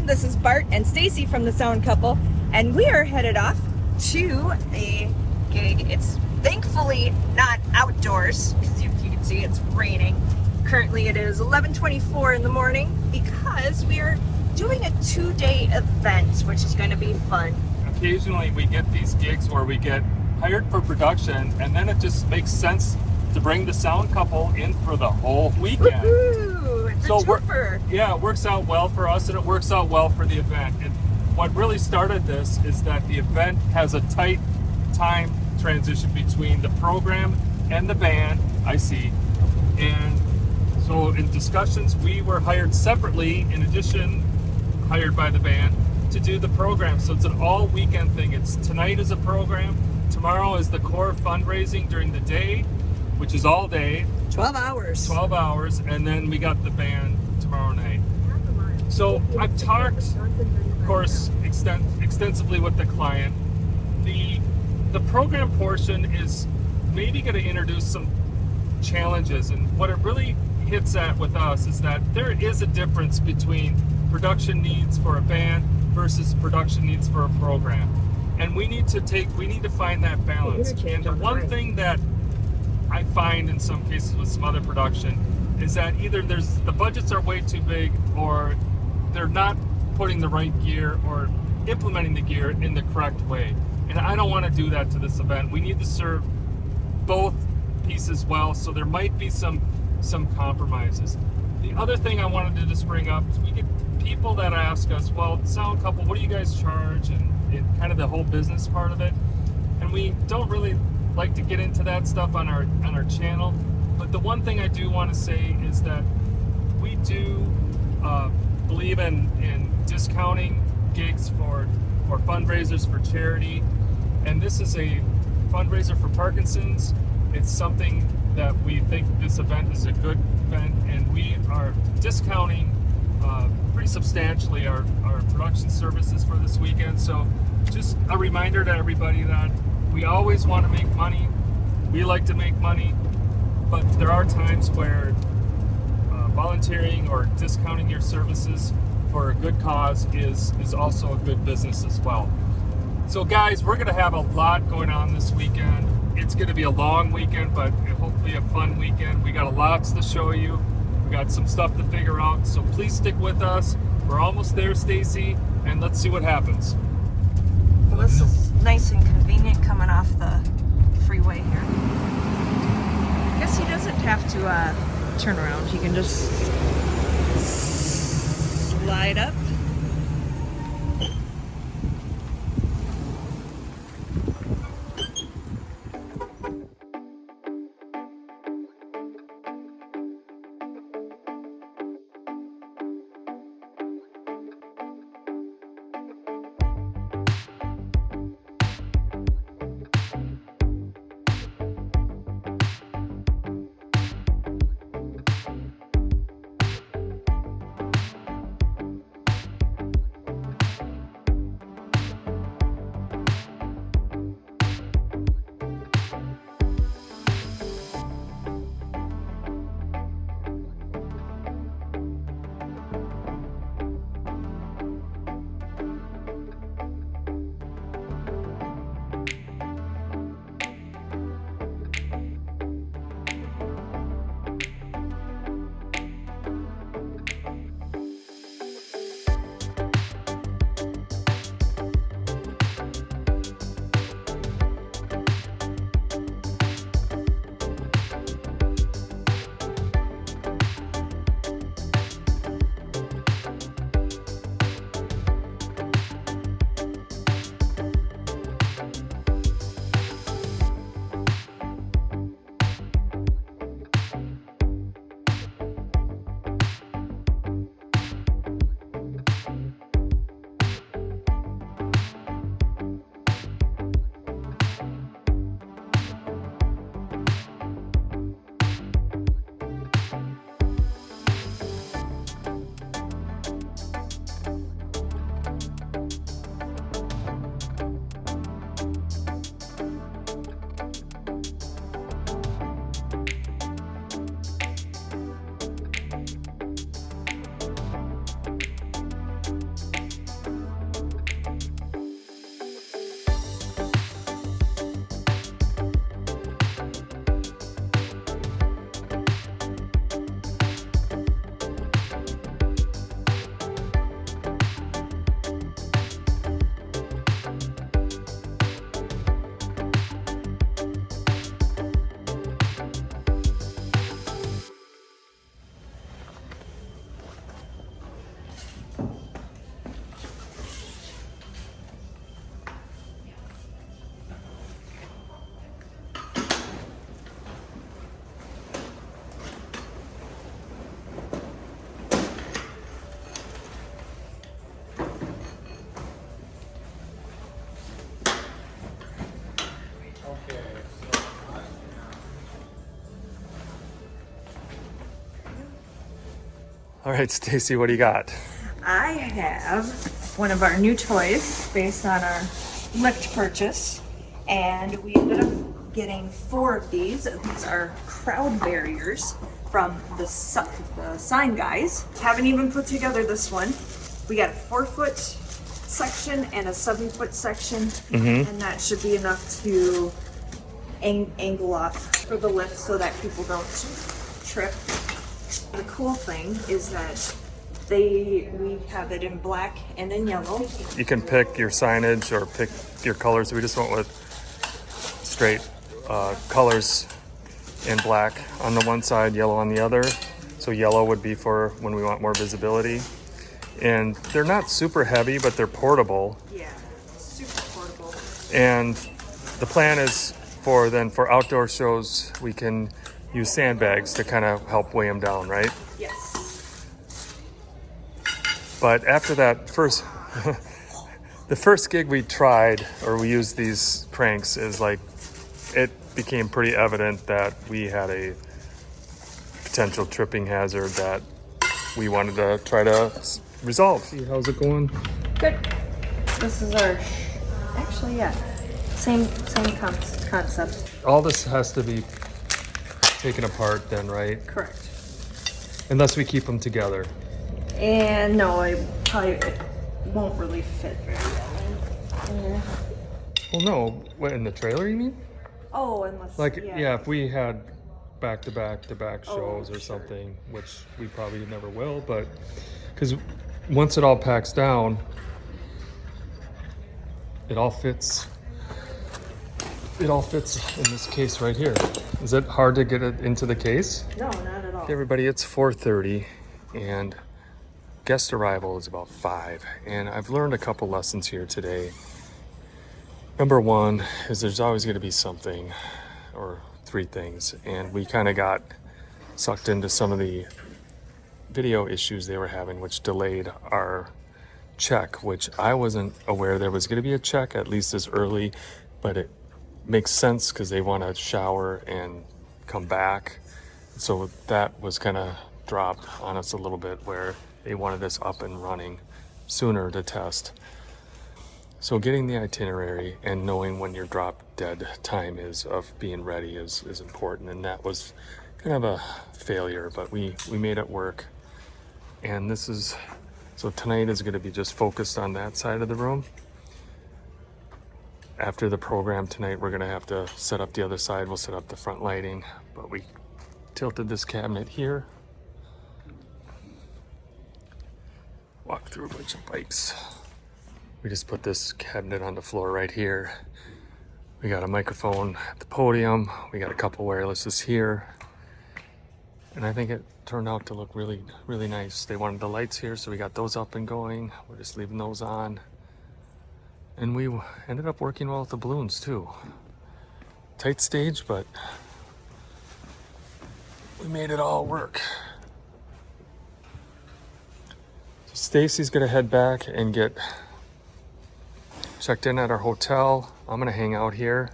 This is Bart and Stacy from the Sound Couple, and we are headed off to a gig. It's thankfully not outdoors, because if you can see, it's raining. Currently it is 11:24 in the morning because we are doing a 2-day event, which is going to be fun. Occasionally we get these gigs where we get hired for production, and then it just makes sense to bring the Sound Couple in for the whole weekend. Woohoo! It's a twofer. Yeah, it works out well for us, and it works out well for the event. And what really started this is that the event has a tight time transition between the program and the band, I see. And so in discussions, we were hired separately, in addition, hired by the band, to do the program. So it's an all weekend thing. It's tonight is a program, tomorrow is the core fundraising during the day, which is all day. 12 hours. 12 hours, and then we got the band tomorrow night. So I've talked, of course, extensively with the client. The program portion is maybe going to introduce some challenges, and what it really hits at with us is that there is a difference between production needs for a band versus production needs for a program, and we need to find that balance. And the one thing that I find in some cases with some other production is that either the budgets are way too big, or they're not putting the right gear or implementing the gear in the correct way. And I don't want to do that to this event. We need to serve both pieces well, so there might be some compromises. The other thing I wanted to just bring up is we get people that ask us, well, Sound Couple, what do you guys charge, and kind of the whole business part of it. And we don't really like to get into that stuff on our channel, but the one thing I do want to say is that we do believe in discounting gigs for fundraisers for charity, and this is a fundraiser for Parkinson's. It's something that we think this event is a good event, and we are discounting pretty substantially our production services for this weekend. So just a reminder to everybody that we always want to make money. We like to make money, but there are times where volunteering or discounting your services for a good cause is also a good business as well. So guys, we're going to have a lot going on this weekend. It's going to be a long weekend, but hopefully a fun weekend. We got lots to show you. We got some stuff to figure out, so please stick with us. We're almost there, Stacy, and let's see what happens. Well, this is nice and convenient coming off the freeway here. I guess he doesn't have to turn around. He can just slide up. All right, Stacy, what do you got? I have one of our new toys based on our lift purchase, and we ended up getting 4 of these. These are crowd barriers from the sign guys. Haven't even put together this one. We got a 4-foot section and a 7-foot section, and that should be enough to angle off for the lift so that people don't trip. The cool thing is that we have it in black and in yellow. You can pick your signage or pick your colors. We just went with straight colors in black on the one side, yellow on the other. So yellow would be for when we want more visibility. And they're not super heavy, but they're portable. Yeah, super portable. And the plan is for outdoor shows, we can use sandbags to kind of help weigh them down, right? Yes. But after that the first gig we tried, or we used these cranks, is like, it became pretty evident that we had a potential tripping hazard that we wanted to try to resolve. See, how's it going? Good. This is our, actually, yeah, same concept. All this has to be taken apart then, right? Correct. Unless we keep them together. And no, it won't really fit very well. Well, no. What, in the trailer, you mean? Oh, unless, Like, yeah, if we had back-to-back shows or sure. something, which we probably never will, but because once it all packs down, it all fits. It all fits in this case right here. Is it hard to get it into the case? No, not at all. Okay, everybody, it's 4:30 and guest arrival is about 5, and I've learned a couple lessons here today. Number one is there's always going to be something, or 3 things, and we kind of got sucked into some of the video issues they were having, which delayed our check, which I wasn't aware there was going to be a check at least as early, but it makes sense because they want to shower and come back. So that was kind of dropped on us a little bit, where they wanted us up and running sooner to test. So getting the itinerary and knowing when your drop dead time is of being ready is important, and that was kind of a failure, but we made it work. And this is, so tonight is going to be just focused on that side of the room. After the program tonight, we're going to have to set up the other side. We'll set up the front lighting, but we tilted this cabinet here. Walk through a bunch of pipes. We just put this cabinet on the floor right here. We got a microphone at the podium. We got a couple wirelesses here. And I think it turned out to look really, really nice. They wanted the lights here, so we got those up and going. We're just leaving those on. And we ended up working well with the balloons too. Tight stage, but we made it all work. So Stacy's gonna head back and get checked in at our hotel. I'm gonna hang out here,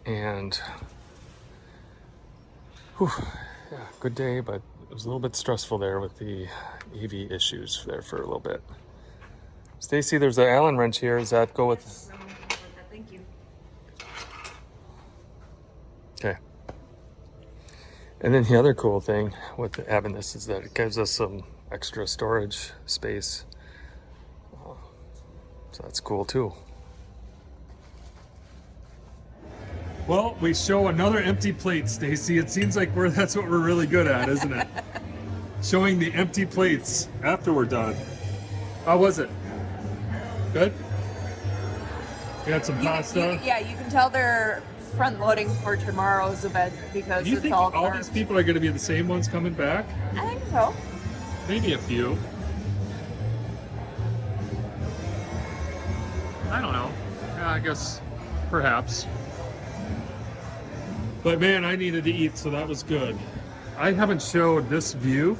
and whew, yeah, good day, but it was a little bit stressful there with the EV issues there for a little bit. Stacy, there's an Allen wrench here. Does that go with? Thank you. Okay. And then the other cool thing with having this is that it gives us some extra storage space. So that's cool too. Well, we show another empty plate, Stacy. It seems like that's what we're really good at, isn't it? Showing the empty plates after we're done. How was it? Good? We had some pasta. Yeah, you can tell they're front loading for tomorrow's event because Do you it's think all these people are going to be the same ones coming back? I think so. Maybe a few. I don't know. Yeah, I guess perhaps. But man, I needed to eat, so that was good. I haven't showed this view.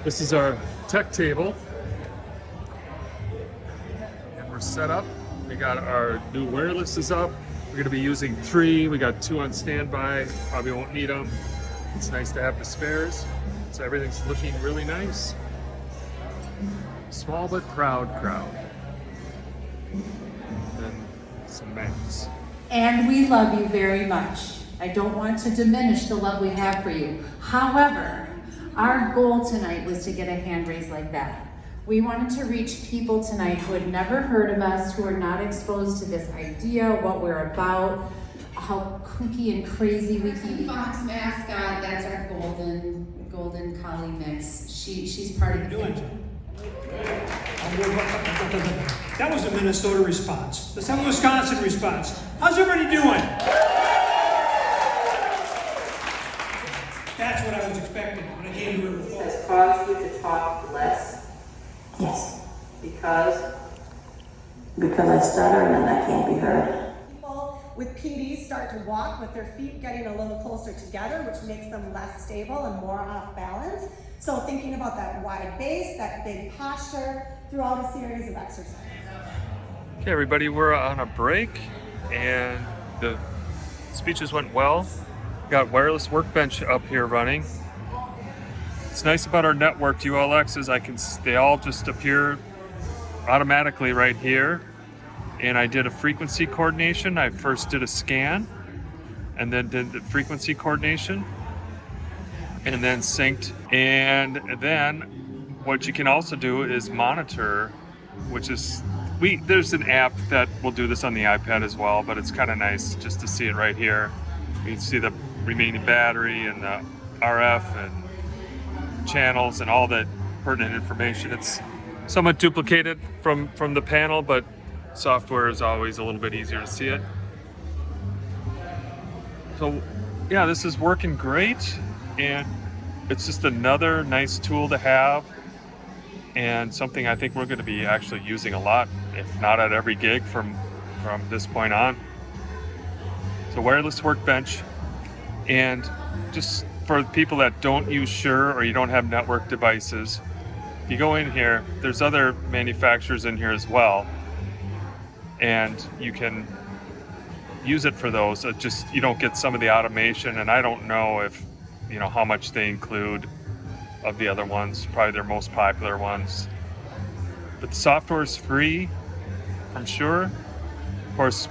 This is our tech table. And we're set up. We got our new wirelesses up. We're going to be using 3. We got 2 on standby. Probably won't need them. It's nice to have the spares. So everything's looking really nice. Small but proud crowd. And some mats. And we love you very much. I don't want to diminish the love we have for you. However, our goal tonight was to get a hand raise like that. We wanted to reach people tonight who had never heard of us, who are not exposed to this idea, what we're about, how kooky and crazy we can be. Fox mascot, that's our golden collie mix. She's part of the family. That was a Minnesota response. Let's have a Wisconsin response. How's everybody doing? That's what I was expecting when I came to River Falls. Has caused you to talk less? Yes. Because I stutter and then I can't be heard. People with PD start to walk with their feet getting a little closer together, which makes them less stable and more off balance. So thinking about that wide base, that big posture throughout a series of exercises. Okay, everybody, we're on a break and the speeches went well. Got wireless workbench up here running. What's nice about our networked ULXs, they all just appear automatically right here. And I did a frequency coordination. I first did a scan and then did the frequency coordination and then synced. And then what you can also do is monitor, which is, there's an app that will do this on the iPad as well, but it's kind of nice just to see it right here. You can see the remaining battery and the RF and channels and all that pertinent information. It's somewhat duplicated from the panel, but software is always a little bit easier to see it. So yeah, this is working great, and it's just another nice tool to have and something I think we're going to be actually using a lot, if not at every gig from this point on. So wireless workbench, and just for people that don't use Shure or you don't have network devices, if you go in here, there's other manufacturers in here as well, and you can use it for those. It just, you don't get some of the automation, and I don't know if, you know, how much they include of the other ones, probably their most popular ones. But the software is free from Shure, of course,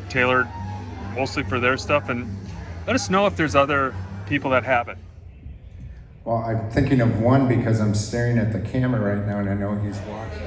tailored mostly for their stuff, and let us know if there's other people that have it. Well, I'm thinking of one because I'm staring at the camera right now and I know he's watching.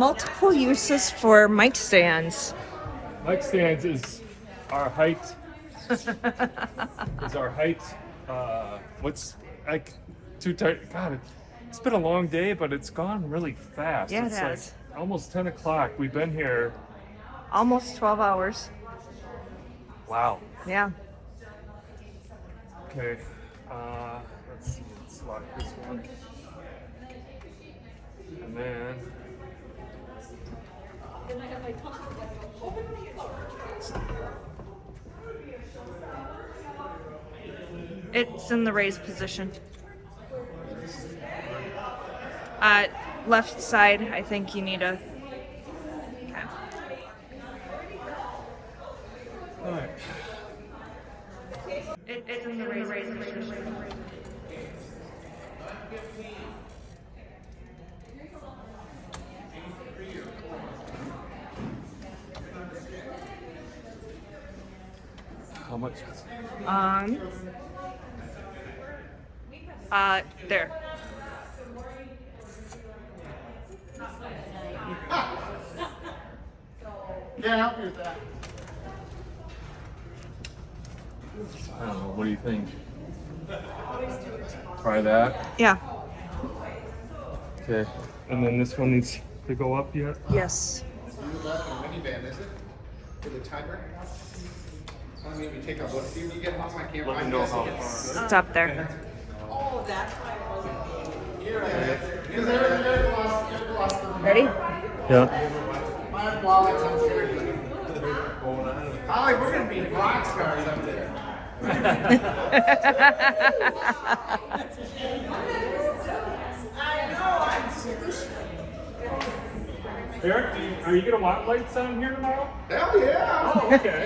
multiple uses for mic stands. Mic stands is our height. What's like too tight? God, it's been a long day, but it's gone really fast. Yeah, it it's has. like almost 10 o'clock. We've been here. Almost 12 hours. Wow. Yeah. Okay. Let's see. Let's lock this one. And then. It's in the raised position. Left side, I think you need a... Okay. All right. It's in the raised position. How much? There. Can't help you with that. I don't know. What do you think? Try that. Yeah. Okay. And then this one needs to go up yet? Yes. You left a minivan, is it? For the timer? I mean, we take a look. See when you get home, I can't. Let me know how far. Stop there. Oh, that's why it wasn't. You're right. Because everybody lost them. Ready? Yeah. My wallet's upstairs. Holly, we're gonna be rock stars up there. Eric, are you gonna want lights on here tomorrow? Hell yeah! Oh, okay.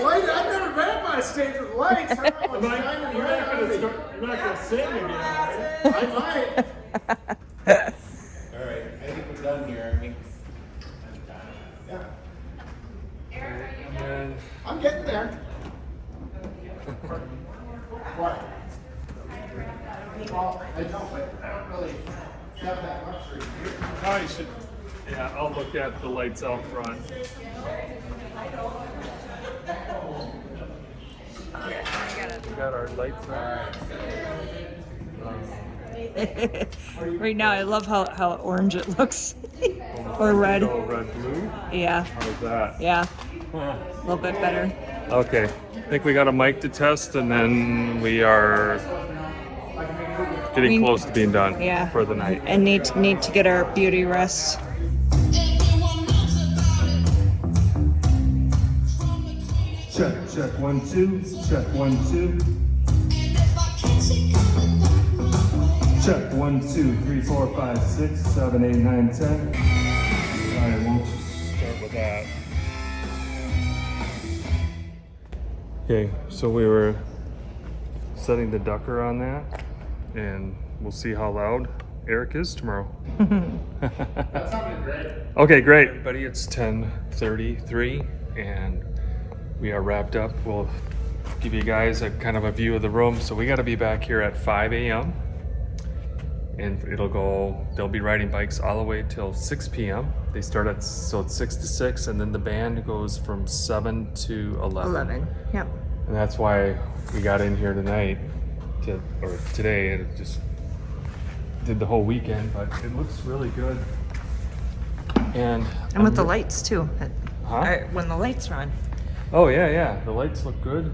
Light, I've never been up on stage with lights. I don't know what's shining You're right not on gonna me. you're not gonna sing again, right? I might. All right, I think we're done here. I mean, yeah, And then I'm getting there. What? Well, I know, but I don't really have that luxury. now you should. Yeah, I'll look at the lights out front. We got our lights on. Right now, I love how orange it looks. Or red. Oh, red, blue. Yeah. How's that? Yeah. Huh. A little bit better. Okay, I think we got a mic to test, and then we are getting close to being done Yeah. for the night. And need to get our beauty rest. Check 1 2. Check 1 2. Check 1 2 3 4 5 6 7 8 9 10. All right, we'll just start with that. Okay, so we were setting the ducker on that, and we'll see how loud Eric is tomorrow. That sounded great. Okay, great. Everybody, it's 10:33 and we are wrapped up. We'll give you guys a kind of a view of the room. So we got to be back here at 5 a.m. and they'll be riding bikes all the way till 6 p.m. They start so it's 6 to 6, and then the band goes from 7 to 11. Yep. And that's why we got in here tonight, or today, and it just did the whole weekend, but it looks really good. And And with the lights too. Huh? When the lights are on. Oh yeah, the lights look good.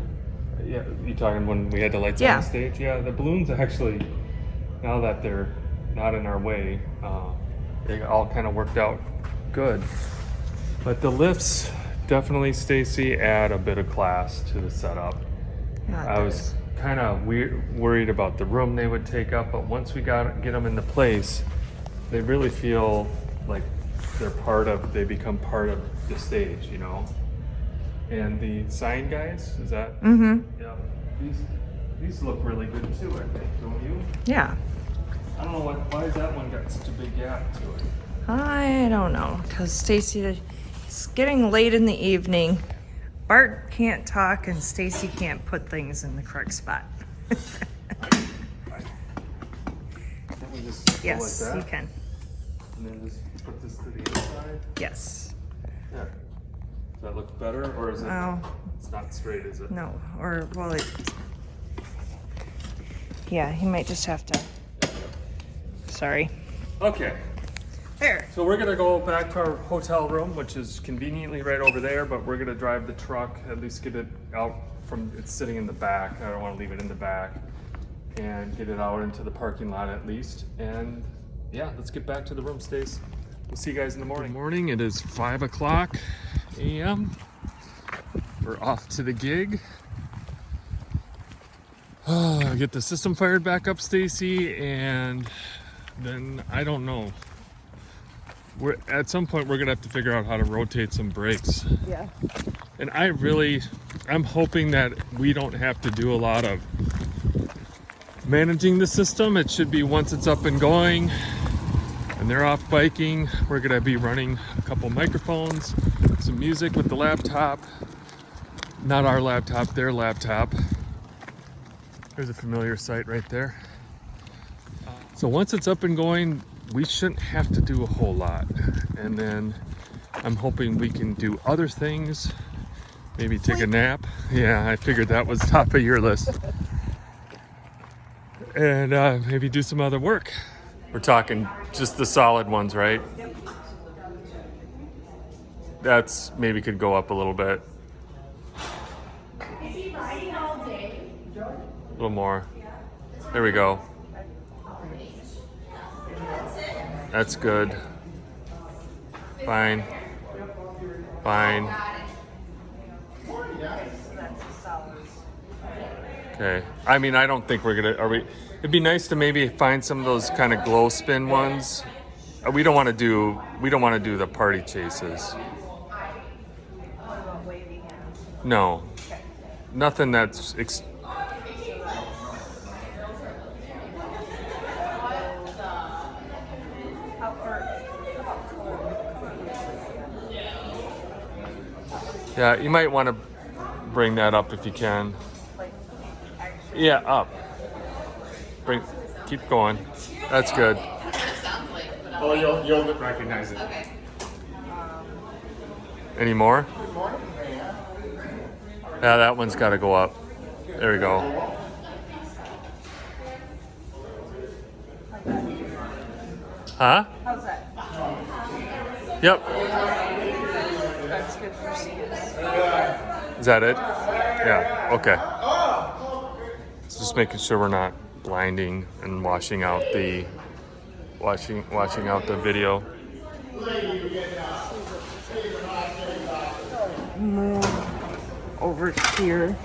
Yeah, you talking when we had the lights Yeah. on the stage? Yeah, the balloons actually, now that they're not in our way, they all kind of worked out good. But the lifts definitely, Stacy, add a bit of class to the setup. Yeah, it I was kind of worried about the room they would take up, but once we get them into place, they really feel like they become part of the stage, you know. And the sign guys, is that? Mm-hmm. Yeah. These look really good too, I think, don't you? Yeah. I don't know why has that one got such a big gap to it. I don't know, because Stacy, it's getting late in the evening. Bart can't talk and Stacy can't put things in the correct spot. Can't we just go Yes, like that? you can. And then just put this to the inside. Yes. Yeah. Does that look better, or is it? Oh. It's not straight, is it? No, or, well, yeah, he might just have to, sorry. Okay. There. So we're gonna go back to our hotel room, which is conveniently right over there, but we're gonna drive the truck, at least get it out from, it's sitting in the back. I don't wanna leave it in the back. And get it out into the parking lot at least. And yeah, let's get back to the room, Stace. We'll see you guys in the morning. Good morning, it is 5 o'clock a.m. We're off to the gig. Get the system fired back up, Stacy, and then I don't know. At some point we're gonna have to figure out how to rotate some brakes. Yeah. And I'm hoping that we don't have to do a lot of managing the system. It should be once it's up and going and they're off biking, we're gonna be running a couple microphones, some music with the laptop. Not our laptop, their laptop. There's a familiar sight right there. So once it's up and going, we shouldn't have to do a whole lot. And then I'm hoping we can do other things, maybe take a nap. Yeah, I figured that was top of your list. And maybe do some other work. We're talking just the solid ones, right? That's maybe could go up a little bit. Is he riding all day? A little more. There we go. That's good. Fine. Fine. Okay. I mean, I don't think we're gonna. It'd be nice to maybe find some of those kind of glow spin ones. We don't want to do the party chases. No. Nothing that's. Yeah, you might want to bring that up if you can. Yeah, up. Keep going. That's good. Oh, you'll recognize it. Okay. Any more? Yeah, that one's got to go up. There we go. Huh? How's that? Yep. That's good for seeing. Is that it? Yeah. Okay. So just making sure we're not blinding and washing out the video. Move over here.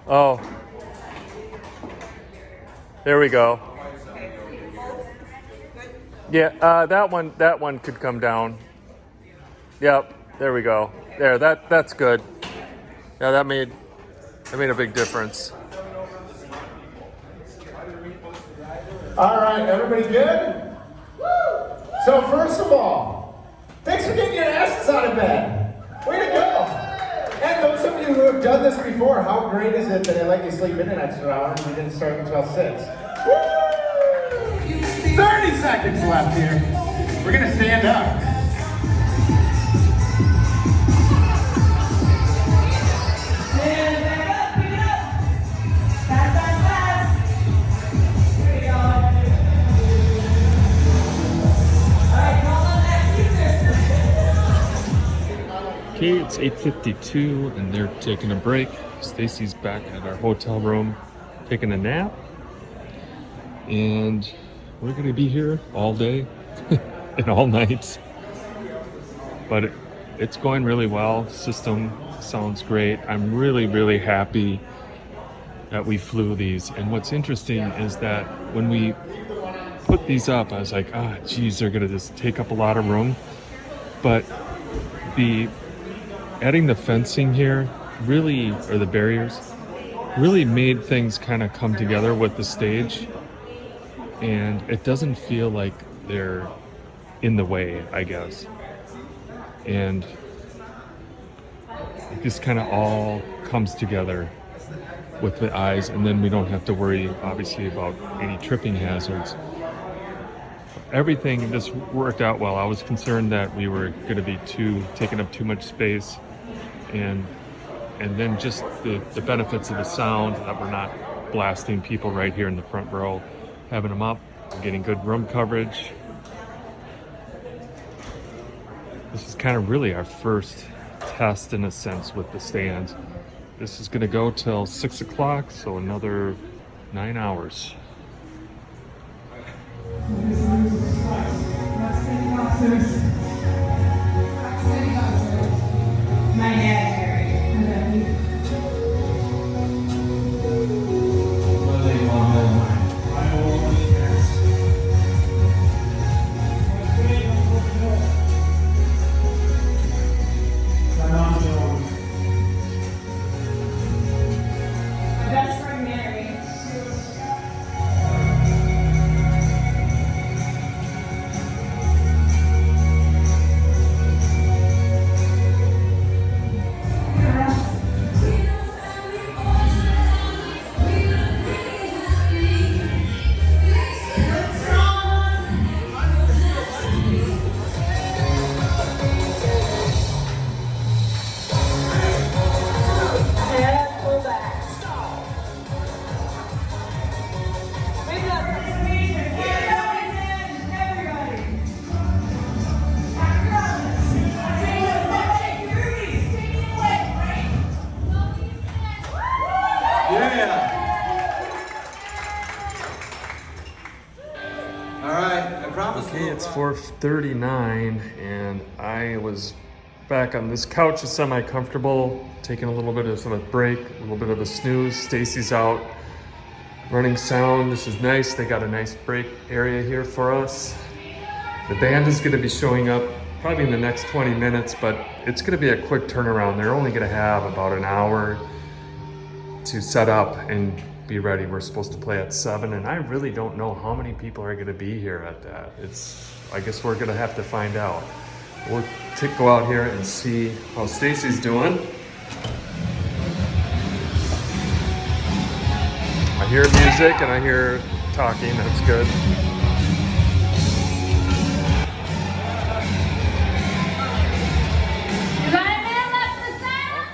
Oh. There we go. Yeah, that one could come down. Yep, there we go. There, that's good. Yeah, that made a big difference. All right, everybody good? So first of all, thanks for getting your asses out of bed. Way to go. And those of you who have done this before, how great is it that I let you sleep in an extra hour and we didn't start until 6? Woo! 30 seconds left here. We're gonna stand up. Okay, it's 8:52 and they're taking a break. Stacy's back at our hotel room taking a nap. And we're gonna be here all day and all night. But it's going really well. System sounds great. I'm really, really happy that we flew these. And what's interesting is that when we put these up, I was like, geez, they're gonna just take up a lot of room. But adding the fencing here really, or the barriers, really made things kind of come together with the stage. And it doesn't feel like they're in the way, I guess. And it just kind of all comes together with the eyes, and then we don't have to worry, obviously, about any tripping hazards. Everything just worked out well. I was concerned that we were going to be taking up too much space, and then just the benefits of the sound, that we're not blasting people right here in the front row, having them up, getting good room coverage. This is kind of really our first test in a sense with the stands. This is going to go till 6 o'clock, so another 9 hours. My dad, Okay, it's 4:39 and I was back on this couch, is semi-comfortable, taking a little bit of a break, a little bit of a snooze. Stacy's out running sound. This is nice. They got a nice break area here for us. The band is going to be showing up probably in the next 20 minutes, but it's going to be a quick turnaround. They're only going to have about an hour to set up and be ready. We're supposed to play at 7, and I really don't know how many people are going to be here at that. I guess we're going to have to find out. We'll go out here and see how Stacy's doing. I hear music and I hear talking. That's good. Is anybody left the sound?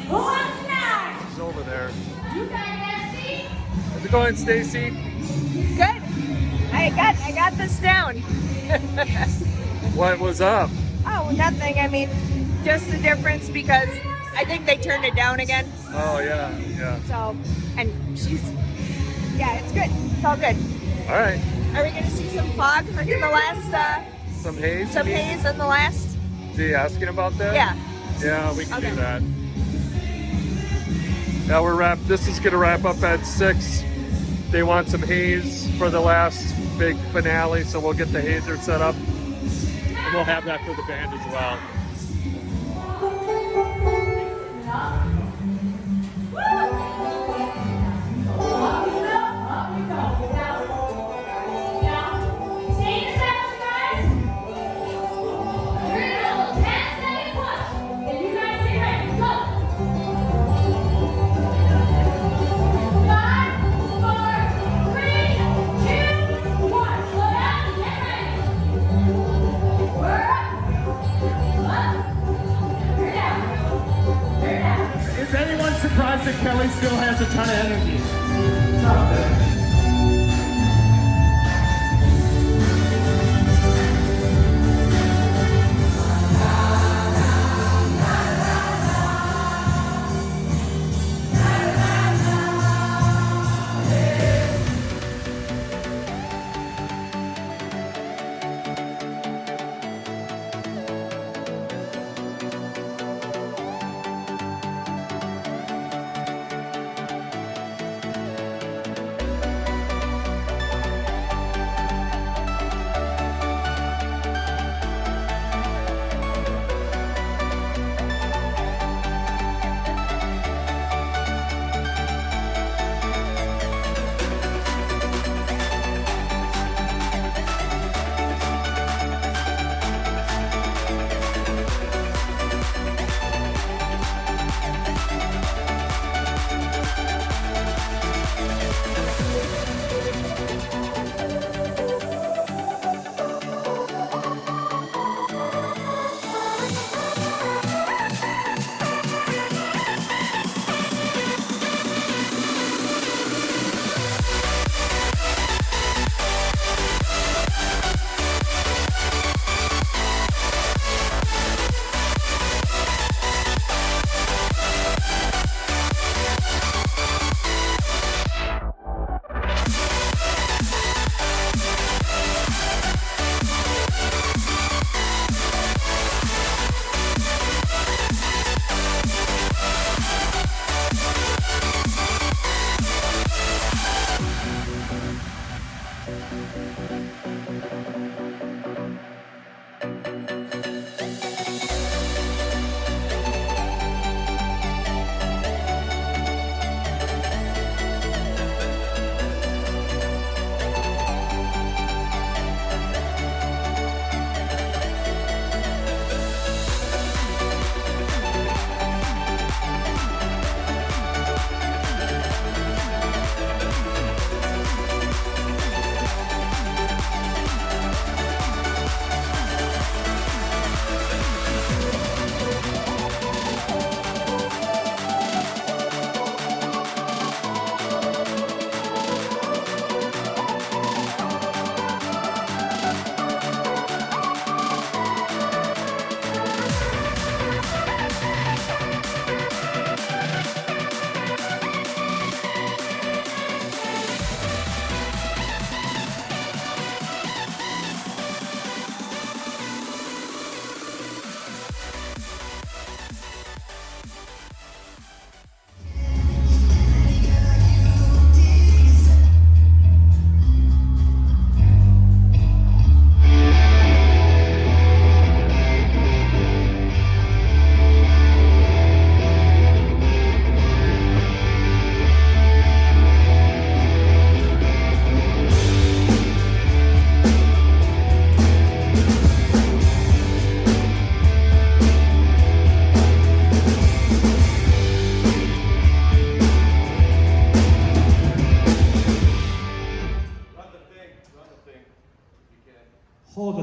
Who wants tonight? He's over there. You got that seat? How's it going, Stacy? Good. I got this down. What was up? Oh, nothing. I mean, just the difference because I think they turned it down again. Oh, yeah. So, and it's good. It's all good. All right. Are we going to see some fog like in the last, Some haze? some haze in the last? Is he asking about that? Yeah. Yeah, we can Okay. do that. Yeah, this is going to wrap up at 6. They want some haze for the last big finale, so we'll get the hazer set up. And we'll have that for the band as well. Is anyone surprised that Kelly still has a ton of energy?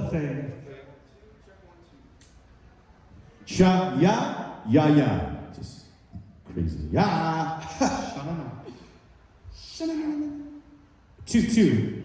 the thing. Sha ya ya ya. Just crazy. Ya. Sha-na-na. 2-2.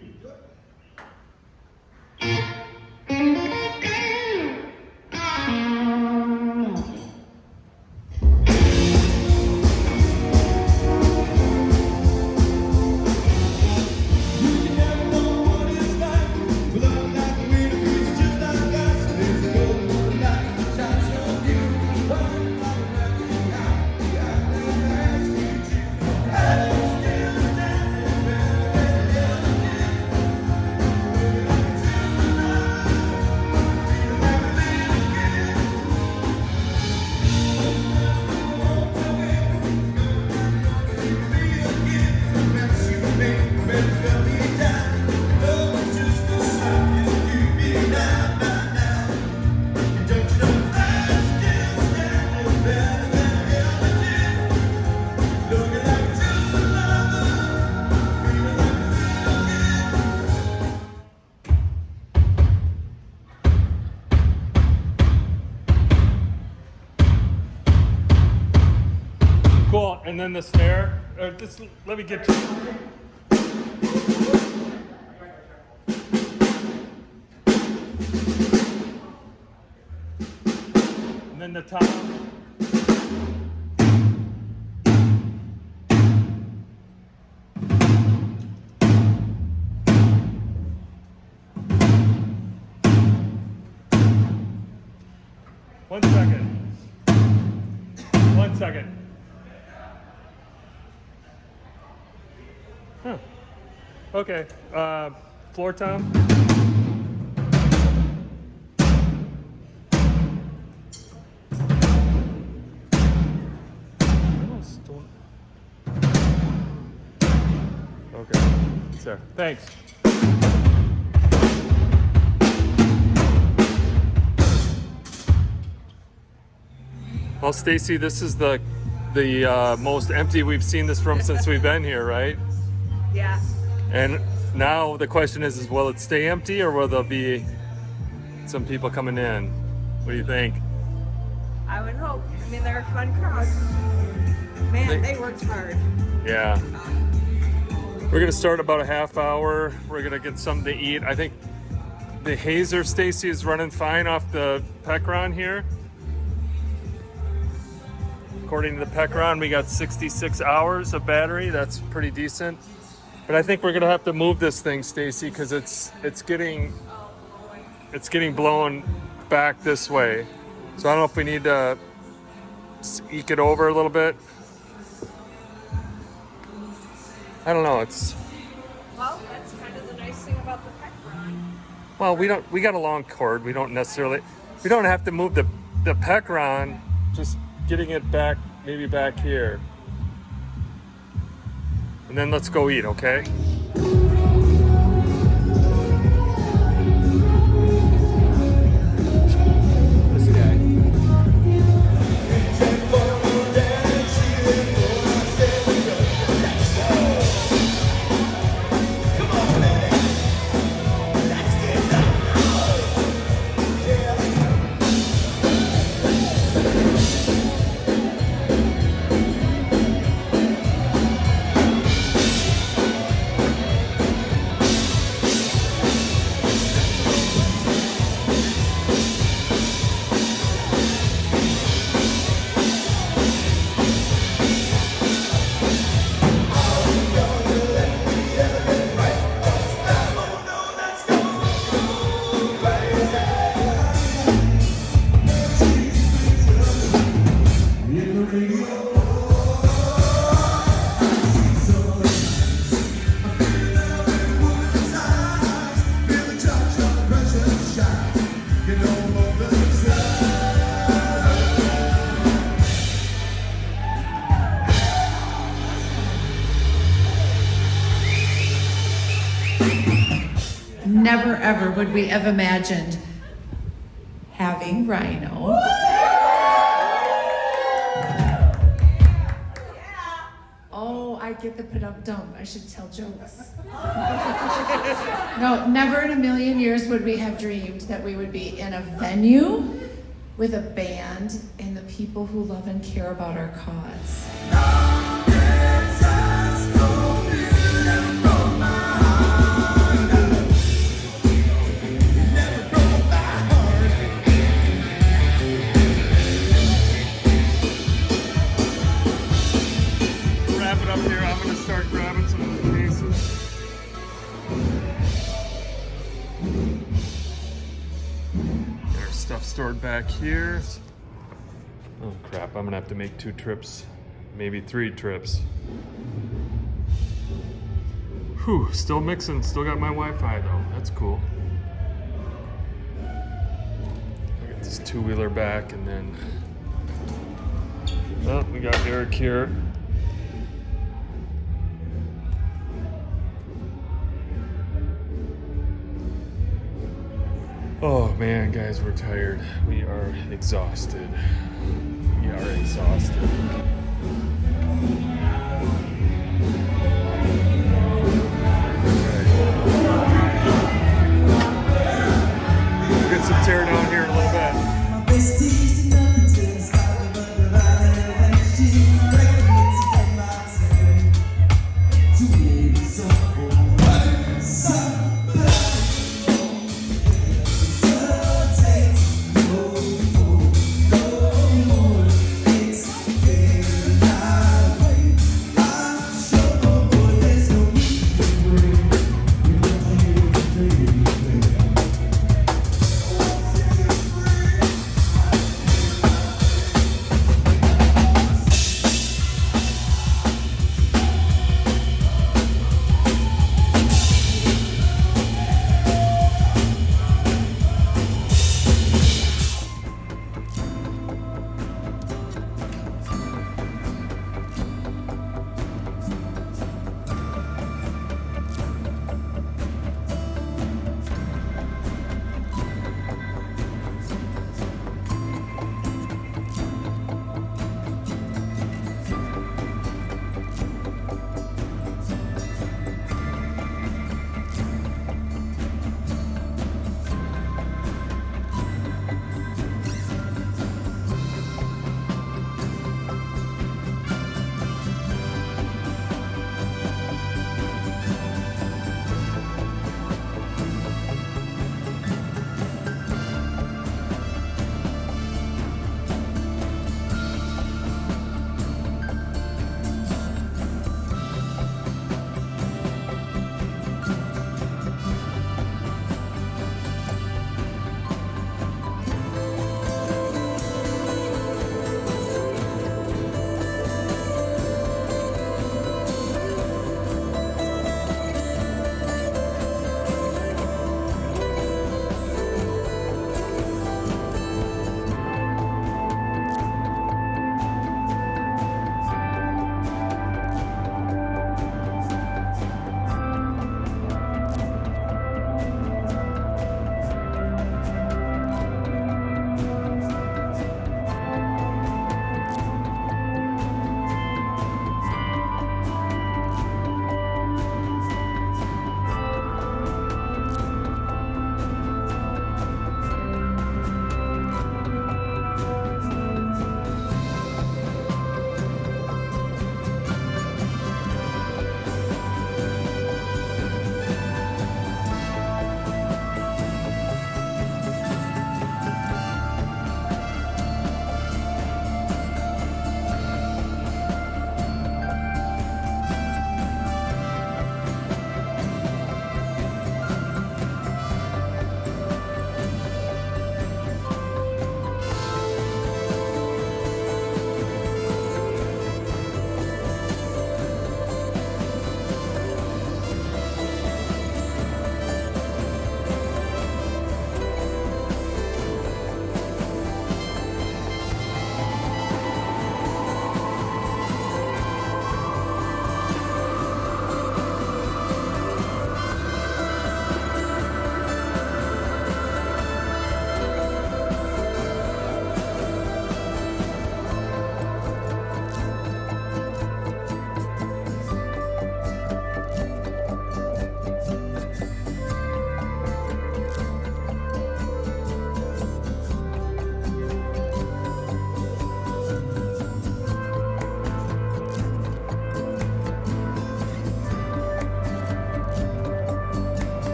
Cool, and then the snare. Just let me get to. And then the top. One second. Huh. Okay. Floor tom. Okay. It's there. Thanks. Well, Stacy, this is the most empty we've seen this room since we've been here, right? Yeah. And now the question is will it stay empty or will there be some people coming in? What do you think? I would hope. I mean, they're a fun crowd. Man, they worked hard. Yeah. We're gonna start about a half hour. We're gonna get something to eat. I think the Hazer, Stacy, is running fine off the Pecron here. According to the Pecron, we got 66 hours of battery. That's pretty decent. But I think we're gonna have to move this thing, Stacy, because it's getting blown back this way. So I don't know if we need to eke it over a little bit. I don't know. Well, that's kind of the nice thing about the Pecron. Well, we got a long cord. We don't have to move the Pecron, just getting it back, maybe back here. And then let's go eat, okay? This guy. Never ever would we have imagined having Rhino. Oh, I get the dump. I should tell jokes. No, never in a million years would we have dreamed that we would be in a venue with a band and the people who love and care about our cause. Wrap it up here. I'm gonna start grabbing some of the cases. Get our stuff stored back here. Oh crap, I'm gonna have to make 2 trips, maybe 3 trips. Whew, still mixing, still got my Wi-Fi though, that's cool. I got this 2-wheeler back and then, oh, we got Eric here. Oh man, guys, we're tired. We are exhausted. We are exhausted. We'll get some tear down here in a little bit.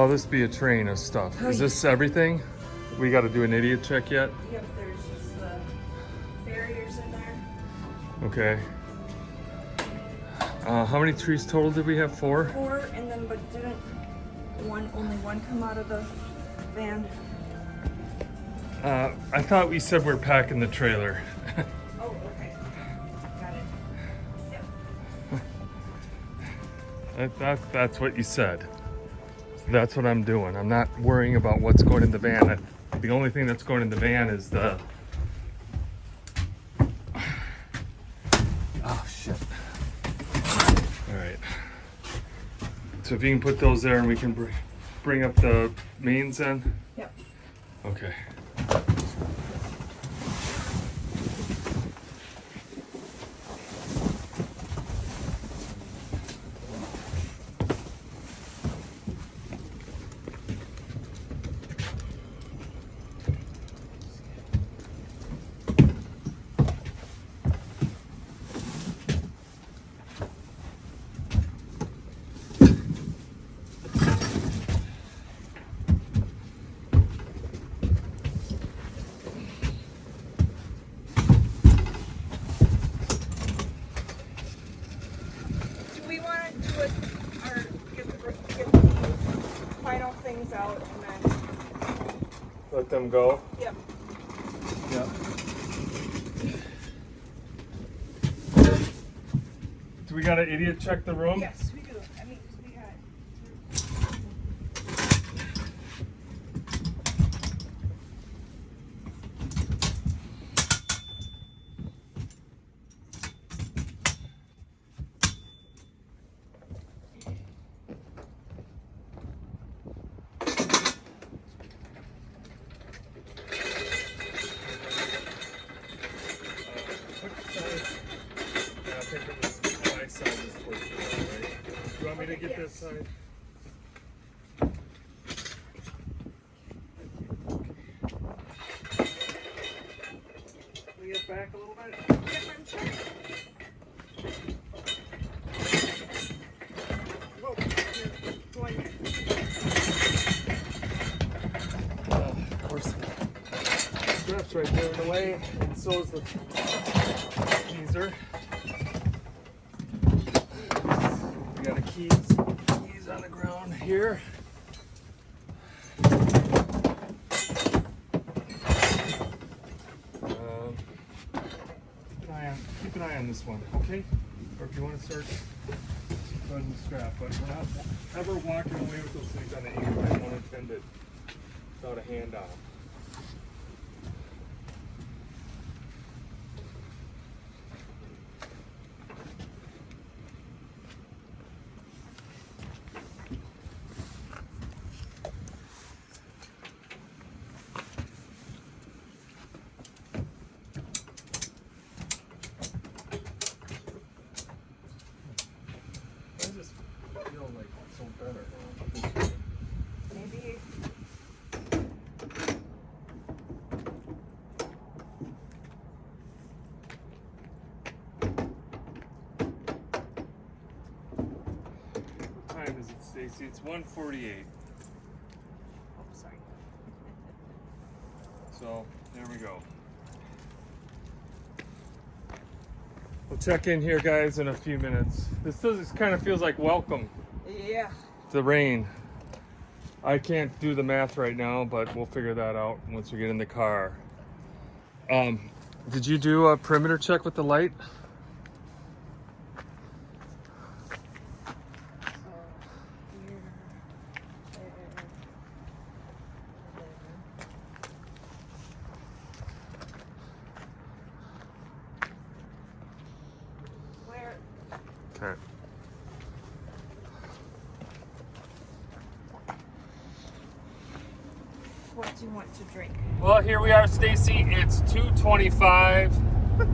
Oh, this be a train of stuff. Is this everything? We got to do an idiot check yet? Yep, there's just the barriers in there. Okay. How many trees total did we have? 4? 4, and then but didn't only one come out of the van? I thought we said we're packing the trailer. Oh, okay. Got it. Yep. That's what you said. That's what I'm doing. I'm not worrying about what's going in the van. The only thing that's going in the van is the... Oh, shit. All right. So if you can put those there and we can bring up the mains in? Yep. Okay. Out and then Let them go? yep. Yep. Do we got an idiot check the room? Yes, we do. I mean, we got. To get this side. We get back a little bit. Whoa, you're going in. Of course, the strap's right there in the way, and so is the teaser. We got a keys on the ground here. Keep an eye on this one, okay? Or if you want to start running the strap, but we're not ever walking away with those things on the angle. I don't intend it without a hand on them. Maybe. What time is it, Stacy? It's 1:48. Oh, sorry. So there we go. We'll check in here, guys, in a few minutes. This kind of feels like welcome. Yeah. The rain. I can't do the math right now, but we'll figure that out once we get in the car. Did you do a perimeter check with the light? Where? Okay. What do you want to drink? Well, here we are, Stacy. It's 2:25.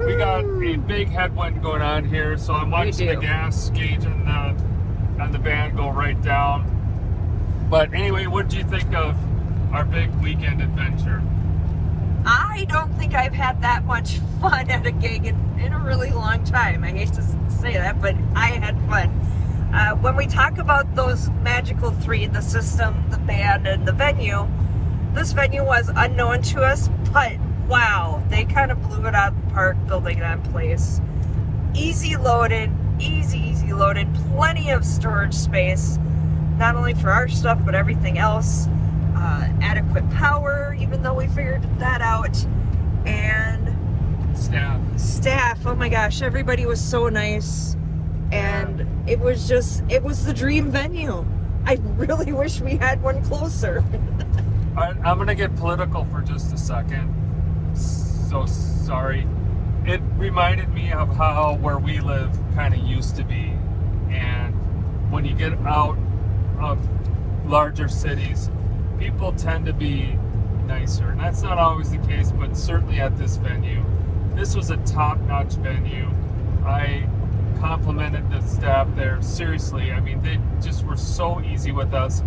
We got a big headwind going on here, so I'm watching the gas gauge on the van go right down. But anyway, what did you think of our big weekend adventure? I don't think I've had that much fun at a gig in a really long time. I hate to say that, but I had fun. When we talk about those magical three, the system, the band, and the venue, this venue was unknown to us, but wow, they kind of blew it out of the park building that place. Easy loaded, easy loaded, plenty of storage space, not only for our stuff, but everything else. Adequate power, even though we figured that out. And staff, oh my gosh, everybody was so nice. And it was the dream venue. I really wish we had one closer. I'm gonna get political for just a second. So sorry. It reminded me of how where we live kind of used to be. And when you get out of larger cities, people tend to be nicer. And that's not always the case, but certainly at this venue. This was a top-notch venue. I complimented the staff there, seriously. I mean, they just were so easy with us.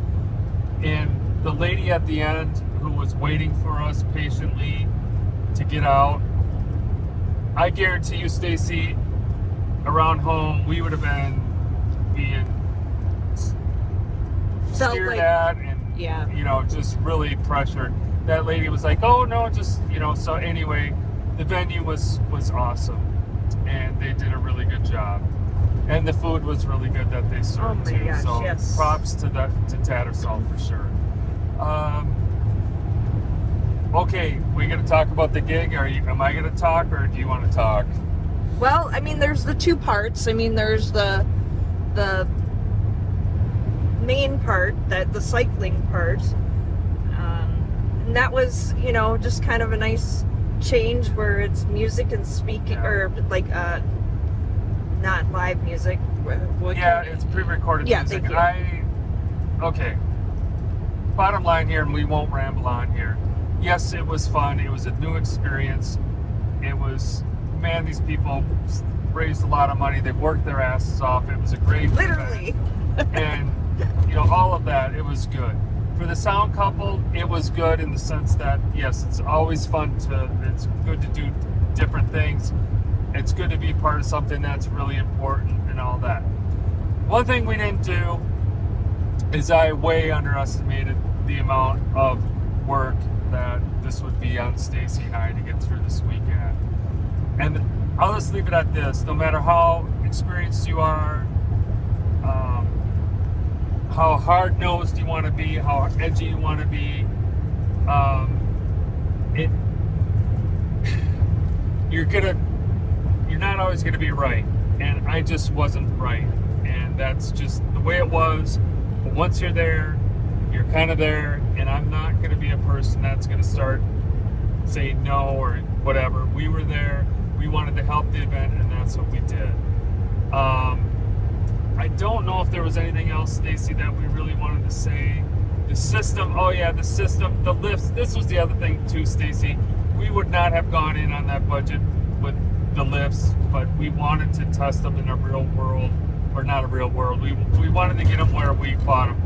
And the lady at the end who was waiting for us patiently to get out, I guarantee you, Stacy, around home, we would have been being stared at and, you know, just really pressured. That lady was like, oh no, just, you know, so anyway, the venue was awesome. And they did a really good job. And the food was really good that they served too. Gosh, so yes. props to Tattersall for sure. Okay, we gonna talk about the gig? Am I gonna talk, or do you want to talk? Well, I mean, there's the two parts. I mean, there's the main part, the cycling part, and that was, you know, just kind of a nice change where it's music and speaking, or like not live music. It's pre-recorded music. Thank you. Okay. Bottom line here, and we won't ramble on here. Yes, it was fun. It was a new experience. It was, man, these people raised a lot of money. They worked their asses off. It was a great Literally. event. And, you know, all of that, it was good. For the sound couple, it was good in the sense that, yes, it's always fun it's good to do different things. It's good to be part of something that's really important and all that. One thing we didn't do is I way underestimated the amount of work that this would be on Stacy and I to get through this weekend. And I'll just leave it at this. No matter how experienced you are, how hard-nosed you want to be, how edgy you want to be, you're not always gonna be right. And I just wasn't right. And that's just the way it was. But once you're there, you're kind of there, and I'm not going to be a person that's going to start saying no or whatever. We were there, we wanted to help the event, and that's what we did. I don't know if there was anything else, Stacy, that we really wanted to say. The system, the system, the lifts. This was the other thing too, Stacy. We would not have gone in on that budget with the lifts, but we wanted to test them in a real world, or not a real world. We wanted to get them where we bought them.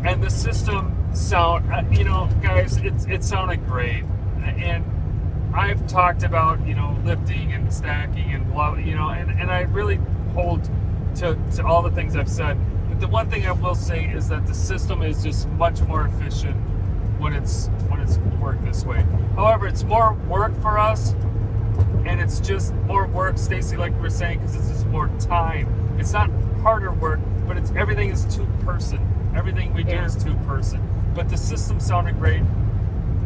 And the system sound, you know, guys, it sounded great. And I've talked about, you know, lifting and stacking and blah, you know, and I really hold to all the things I've said. But the one thing I will say is that the system is just much more efficient when it's worked this way. However, it's more work for us, and it's just more work, Stacy, like we're saying, because it's just more time. It's not harder work, but everything is two-person. Everything we do is two-person. But the system sounded great,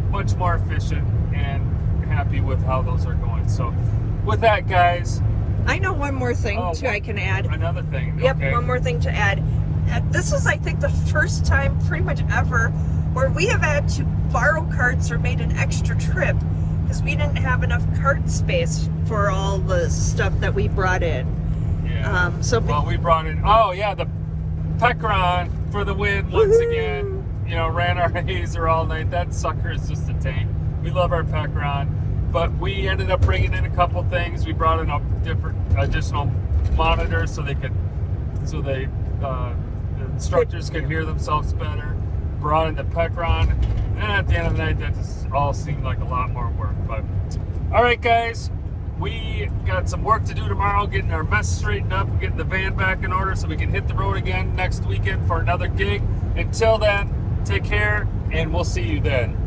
much more efficient, and happy with how those are going. So with that, guys, I know one more thing too I can add. Another thing. Yep, okay. one more thing to add. This was, I think, the first time pretty much ever where we have had to borrow carts or made an extra trip because we didn't have enough cart space for all the stuff that we brought in. Yeah. We brought in, the Pecron for the win once again. You know, ran our hazer all night. That sucker is just a tank. We love our Pecron. But we ended up bringing in a couple things. We brought in a different additional monitors so the instructors could hear themselves better. Brought in the Pecron, and at the end of the night, that just all seemed like a lot more work. But all right, guys, We got some work to do tomorrow, getting our mess straightened up, and getting the van back in order so we can hit the road again next weekend for another gig. Until then, take care, and we'll see you then.